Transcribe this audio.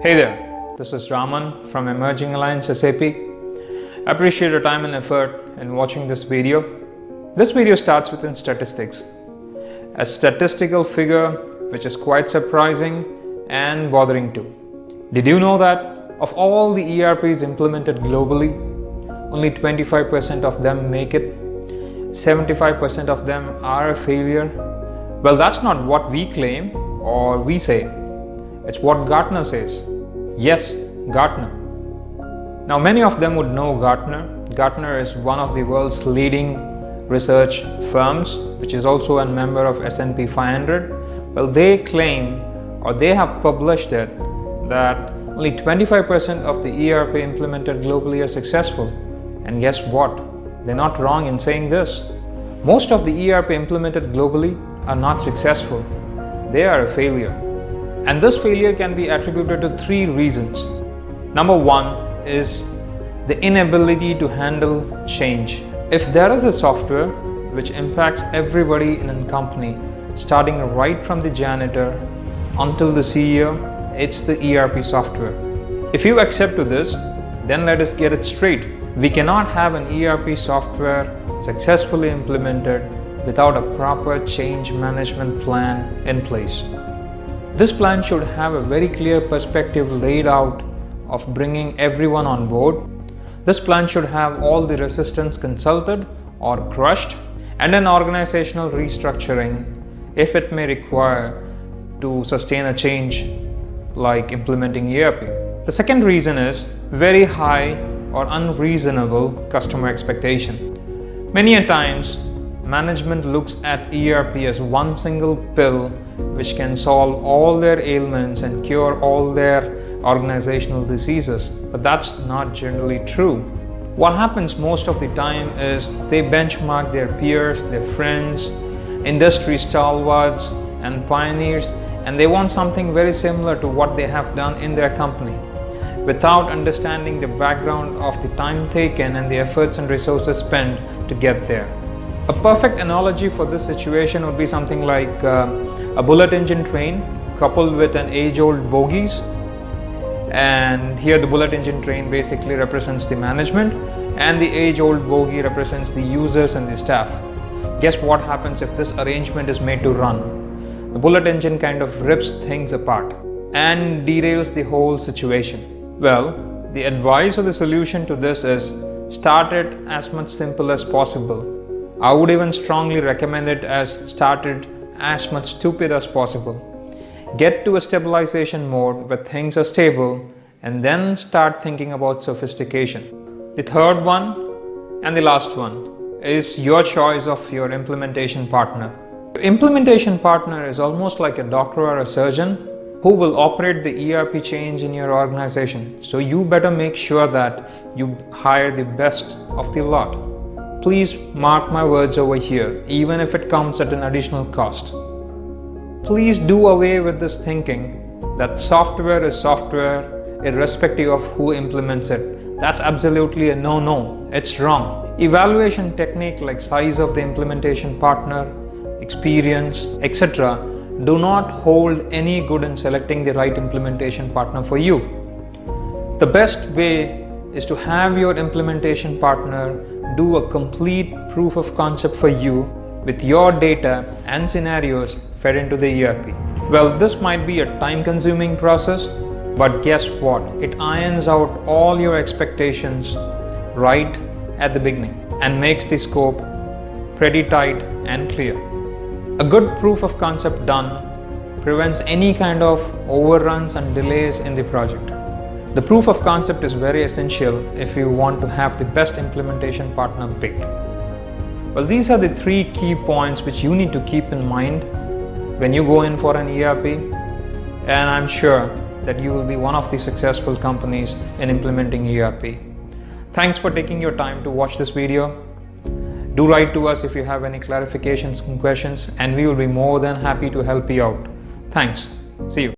Hey there, this is Raman from Emerging Alliance SAP. I appreciate your time and effort in watching this video. This video starts with statistics. A statistical figure which is quite surprising and bothering too. Did you know that of all the ERPs implemented globally, only 25% of them make it? 75% of them are a failure? Well, that's not what we claim or we say. It's what Gartner says. Yes, Gartner. Now, many of them would know Gartner. Gartner is one of the world's leading research firms, which is also a member of S&P 500. Well, they claim, or they have published it, that only 25% of the ERP implemented globally are successful. And guess what? They're not wrong in saying this. Most of the ERP implemented globally are not successful. They are a failure. And this failure can be attributed to three reasons. Number one is the inability to handle change. If there is a software which impacts everybody in a company, starting right from the janitor until the CEO, it's the ERP software. If you accept to this, then let us get it straight. We cannot have an ERP software successfully implemented without a proper change management plan in place. This plan should have a very clear perspective laid out of bringing everyone on board. This plan should have all the resistance consulted or crushed, and an organizational restructuring if it may require to sustain a change like implementing ERP. The second reason is very high or unreasonable customer expectation. Many a times, management looks at ERP as one single pill which can solve all their ailments and cure all their organizational diseases, but that's not generally true. What happens most of the time is they benchmark their peers, their friends, industry stalwarts and pioneers, and they want something very similar to what they have done in their company, without understanding the background of the time taken and the efforts and resources spent to get there. A perfect analogy for this situation would be something like a bullet engine train coupled with an age-old bogies. And here the bullet engine train basically represents the management and the age-old bogie represents the users and the staff. Guess what happens if this arrangement is made to run? The bullet engine kind of rips things apart and derails the whole situation. Well, the advice or the solution to this is start it as much simple as possible. I would even strongly recommend it as start it as much stupid as possible. Get to a stabilization mode where things are stable and then start thinking about sophistication. The third one and the last one is your choice of your implementation partner. Your implementation partner is almost like a doctor or a surgeon who will operate the ERP change in your organization. So you better make sure that you hire the best of the lot. Please mark my words over here, even if it comes at an additional cost. Please do away with this thinking that software is software irrespective of who implements it. That's absolutely a no-no. It's wrong. Evaluation technique like size of the implementation partner, experience, etc. do not hold any good in selecting the right implementation partner for you. The best way is to have your implementation partner do a complete proof of concept for you with your data and scenarios fed into the ERP. Well, this might be a time-consuming process, but guess what? It irons out all your expectations right at the beginning and makes the scope pretty tight and clear. A good proof of concept done prevents any kind of overruns and delays in the project. The proof of concept is very essential if you want to have the best implementation partner picked. Well, these are the three key points which you need to keep in mind when you go in for an ERP, and I'm sure that you will be one of the successful companies in implementing ERP. Thanks for taking your time to watch this video. Do write to us if you have any clarifications and questions, and we will be more than happy to help you out. Thanks. See you.